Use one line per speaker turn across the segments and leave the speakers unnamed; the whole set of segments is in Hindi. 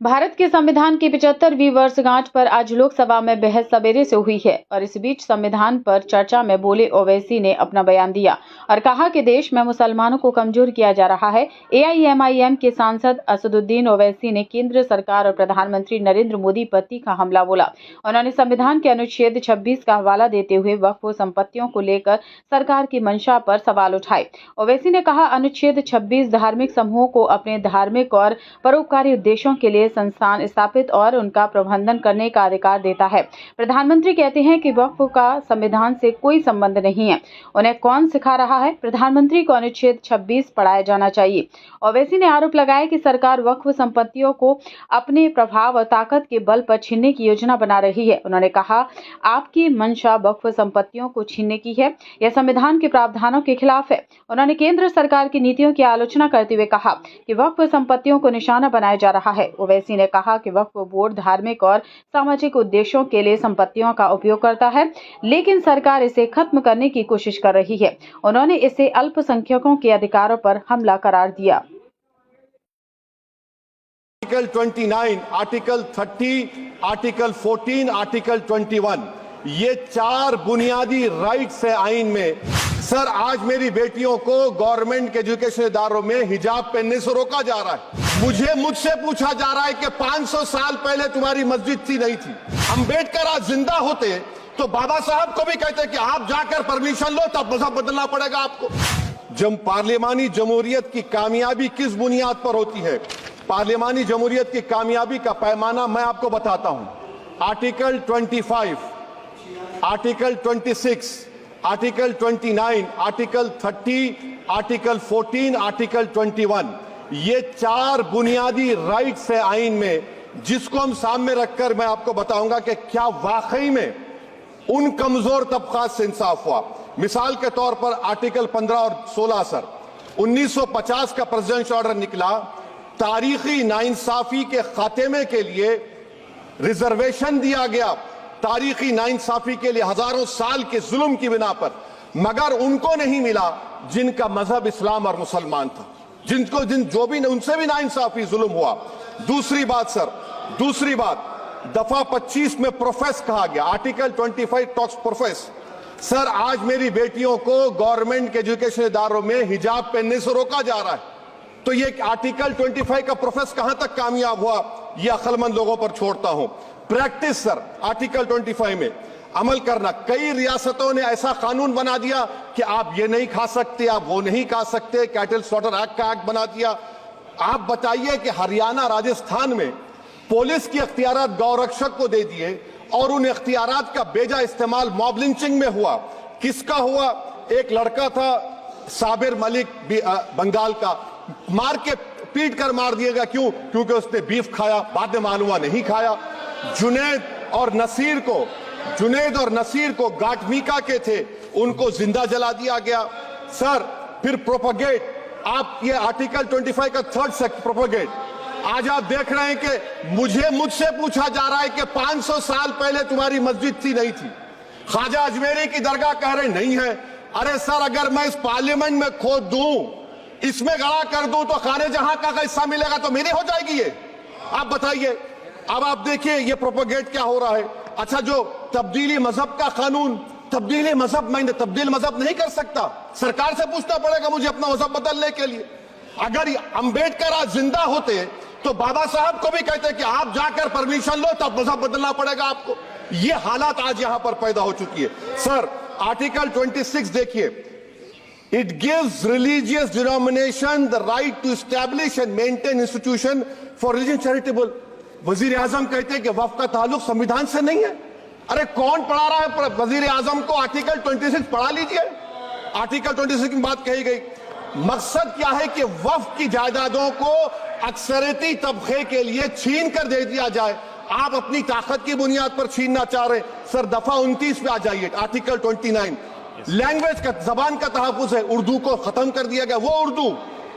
भारत के संविधान की 75वीं वर्षगांठ पर आज लोकसभा में बहस सवेरे से हुई है और इस बीच संविधान पर चर्चा में बोले ओवैसी ने अपना बयान दिया और कहा कि देश में मुसलमानों को कमजोर किया जा रहा है। एआईएमआईएम के सांसद असदुद्दीन ओवैसी ने केंद्र सरकार और प्रधानमंत्री नरेंद्र मोदी पर तीखा हमला बोला। उन्होंने संविधान के अनुच्छेद 26 का हवाला देते हुए वक्फ संपत्तियों को लेकर सरकार की मंशा पर सवाल उठाए। ओवैसी ने कहा, अनुच्छेद 26 धार्मिक समूहों को अपने धार्मिक और परोपकारी उद्देश्यों के लिए संस्थान स्थापित और उनका प्रबंधन करने का अधिकार देता है। प्रधानमंत्री कहते हैं कि वक्फ का संविधान से कोई संबंध नहीं है। उन्हें कौन सिखा रहा है? प्रधानमंत्री को अनुच्छेद 26 पढ़ाया जाना चाहिए। ओवैसी ने आरोप लगाया कि सरकार वक्फ संपत्तियों को अपने प्रभाव और ताकत के बल पर छीनने की योजना बना रही है। उन्होंने कहा, आपकी मंशा वक्फ संपत्तियों को छीनने की है। यह संविधान के प्रावधानों के खिलाफ है। उन्होंने केंद्र सरकार की नीतियों की आलोचना करते हुए कहा कि वक्फ संपत्तियों को निशाना बनाया जा रहा है। ओवैसी ने कहा कि वक्फ बोर्ड धार्मिक और सामाजिक उद्देश्यों के लिए संपत्तियों का उपयोग करता है, लेकिन सरकार इसे खत्म करने की कोशिश कर रही है। उन्होंने इसे अल्पसंख्यकों के अधिकारों पर हमला करार दिया।
आर्टिकल 29, आर्टिकल 30, आर्टिकल 14, आर्टिकल 21, ये 4 बुनियादी राइट्स है आइन में। सर, आज मेरी बेटियों को गवर्नमेंट के एजुकेशन इदारों में हिजाब पहनने से रोका जा रहा है। मुझसे पूछा जा रहा है कि 500 साल पहले तुम्हारी मस्जिद थी, नहीं थी। अंबेडकर आज जिंदा होते तो बाबा साहब को भी कहते कि आप जाकर परमिशन लो, तब मजहब बदलना पड़ेगा आपको। जब पार्लियामानी जमहूरियत की कामयाबी किस बुनियाद पर होती है? पार्लियामानी जमहूरियत की कामयाबी का पैमाना मैं आपको बताता हूं। Article 25, article 26, article 29, article 30, article 14, article 21, ये 4 बुनियादी राइट्स है आइन में, जिसको हम सामने रखकर मैं आपको बताऊंगा कि क्या वाकई में उन कमजोर तबकात से इंसाफ हुआ। मिसाल के तौर पर आर्टिकल 15 और 16 सर, 1950 का प्रेसिडेंशियल ऑर्डर निकला, तारीखी नाइंसाफी के खात्मे के लिए रिजर्वेशन दिया गया, तारीखी नाइंसाफी के लिए हजारों साल के जुल्म की बिना पर, मगर उनको नहीं मिला जिनका मजहब इस्लाम और मुसलमान था, जो भी उनसे भी नाइंसाफी जुल्म हुआ। दूसरी बात सर, दूसरी बात, दफा 25 में प्रोफेस कहा गया, आर्टिकल 25 टॉक्स प्रोफेस। सर, आज मेरी बेटियों को गवर्नमेंट के एजुकेशन इदारों में हिजाब पहनने से रोका जा रहा है, तो ये आर्टिकल 25 का प्रोफेस कहां तक कामयाब हुआ, ये अक्लमंद लोगों पर छोड़ता हूं। प्रैक्टिस सर, आर्टिकल 25 में अमल करना। कई रियासतों ने ऐसा कानून बना दिया कि आप ये नहीं खा सकते, आप वो नहीं खा सकते, कैटल स्लॉटर एक्ट का एक्ट बना दिया। आप बताइए कि हरियाणा, राजस्थान में पुलिस की अख्तियारात गौरक्षक को दे दिए और उन अख्तियारात का बेजा इस्तेमाल मॉब लिंचिंग में हुआ। किसका हुआ? एक लड़का था साबिर मलिक बंगाल का, मार के पीट कर मार दिया गया। क्यों? क्योंकि उसने बीफ खाया, बाद में मालूम हुआ नहीं खाया। जुनैद और नसीर को गाटमीका के थे, उनको जिंदा जला दिया गया। सर, फिर प्रोपगेट, आप ये आर्टिकल 25 का 3rd सेक्शन प्रोपगेट, आज आप देख रहे हैं कि मुझसे पूछा जा रहा है कि 500 साल पहले तुम्हारी मस्जिद थी, नहीं थी। ख्वाजा अजमेरी की दरगाह कह रहे नहीं है। अरे सर, अगर मैं इस पार्लियामेंट में खोद दूं, इसमें गड़ा कर दूं, तो खाने जहां का हिस्सा मिलेगा तो मेरी हो जाएगी ये। आप बताइए। अब आप देखिए ये प्रोपोगेट क्या हो रहा है। अच्छा, जो तब्दीली मजहब का कानून, तब्दीली मजहब, मैं तब्दील मजहब नहीं कर सकता, सरकार से पूछना पड़ेगा मुझे अपना मजहब बदलने के लिए। अगर अंबेडकर आज जिंदा होते तो बाबा साहब को भी कहते कि आप जाकर परमिशन लो, तब मजहब बदलना पड़ेगा आपको। ये हालात आज यहां पर पैदा हो चुकी है। सर, आर्टिकल 26 देखिए, it gives religious denomination the right to establish and maintain institution for religion charitable. वजीर आजम कहते हैं कि वक्फ का ताल्लुक संविधान से नहीं है। अरे कौन पढ़ा रहा है वजीर आजम को? आर्टिकल 26 पढ़ा लीजिए। आर्टिकल 26 की बात कही गई। मकसद क्या है कि वक्फ की जायदादों को अक्सरियती तबके के लिए छीन कर दे दिया जाए। आप अपनी ताकत की बुनियाद पर छीनना चाह रहे। सर, दफा 29 पे आ जाइए, आर्टिकल 29, लैंग्वेज का, जबान का तहफ्फुज है। उर्दू को खत्म कर दिया गया, वो उर्दू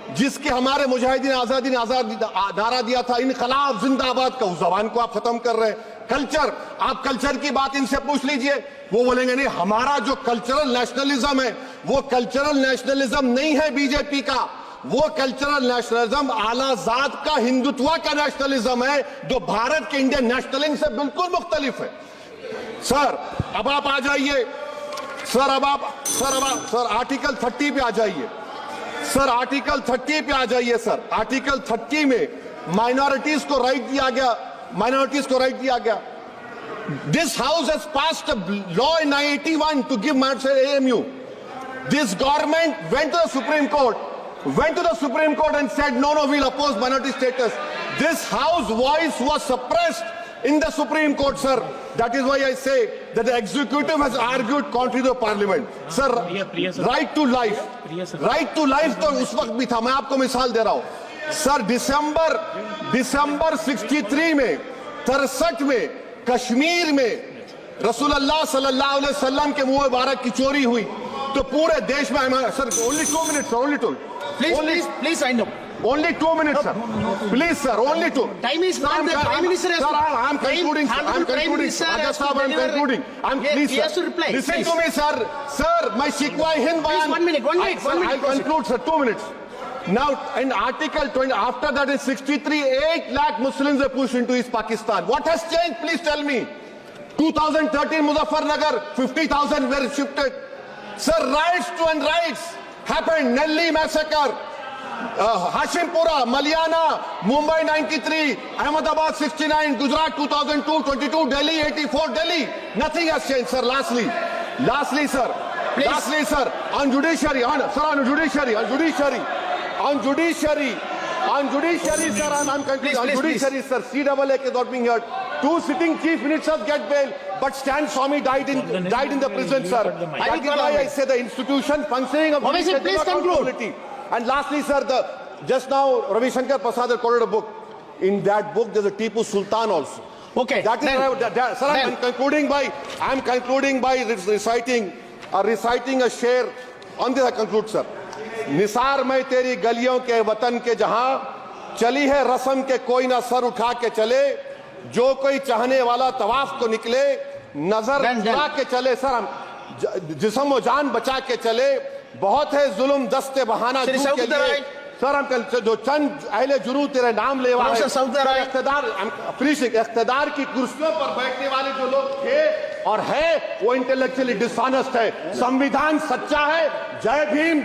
जिसके हमारे मुजाहिदीन आजादी ने आजाद नारा दिया था, इनकलाब जिंदाबाद का, उस जबान को आप खत्म कर रहे हैं। कल्चर, आप कल्चर की बात इनसे पूछ लीजिए, वो बोलेंगे नहीं, हमारा जो कल्चरल नेशनलिज्म है वो कल्चरल नेशनलिज्म नहीं है बीजेपी का, वो कल्चरल नेशनलिज्म आला जात का हिंदुत्व का नेशनलिज्म है जो भारत के इंडियन नेशनलिज्म से बिल्कुल मुख्तलिफ है। सर अब आप आ जाइए, सर आर्टिकल 30 पे आ जाइए, सर आर्टिकल 30 पे आ जाइए। सर आर्टिकल 30 में माइनॉरिटीज को राइट दिया गया, This house has passed a law in 1981 to give marks at AMU. This government went to the Supreme Court and said, no, we'll oppose minority status. This house voice was suppressed in the Supreme Court, sir. That is why I say that the executive has argued contrary to the parliament. Sir, right to life तो उस वक्त भी था। मैं आपको मिसाल दे रहा हूं सर, दिसंबर 63 में 63 में कश्मीर में रसूलुल्लाह सल्लल्लाहु अलैहि वसल्लम के मुंह मुबारक की चोरी हुई तो पूरे देश में sir only 2 minutes,
Please, I know.
Only 2 minutes, sir. Please, sir, only 2.
Time is gone. The Prime Minister has...
Sir, I'm concluding, sir. I'm concluding. Ajay Sahab, I'm concluding. Please,
He has to reply.
Listen
Please.
to me, sir. Sir, my Shikwa Hind Bayan.
Please, 1 minute.
I'll conclude, sir. 2 minutes. Now, in Article 20, after that in 63, 8 lakh Muslims were pushed into East Pakistan. What has changed? Please tell me. 2013, Muzaffarnagar, 50,000 were shifted. Sir, riots to unrights happened. Nelly massacre. Hashimpura, Malyana, Mumbai 93, Ahmedabad 69, Gujarat 2002, 22, Delhi 84, Delhi. Nothing has changed, sir. Lastly, sir.
Please.
Lastly, sir. On judiciary, sir, on judiciary, sir. I'm concluding. On judiciary, sir. CAA is not being heard. 2 sitting chief ministers get bail, but Stan Swamy died in the prison, sir. That is why I say the institution functioning of
Obviously, please conclude.
And lastly, sir, just now Ravi Shankar Prasad has quoted a book. In that book, there's a Tipu Sultan also.
Okay.
That is sir. I'm concluding by reciting a share. On this I conclude, sir. Nisar में तेरी गलियों के वतन के जहां चली है रस्म के कोई ना सर उठा के चले, जो कोई चाहने वाला तवाफ को निकले नजर चुरा के चले। सर हम जिस्म व जान बचा के चले, बहुत है जुल्म दस्ते बहाना के लिए। सर हम कल जो चंद अहले जुरू तेरे नाम ले वाले इख्तिदार की कुर्सियों पर बैठने वाले जो लोग थे और है वो इंटेलेक्चुअली डिसऑनेस्ट है। संविधान सच्चा है। जय भीम।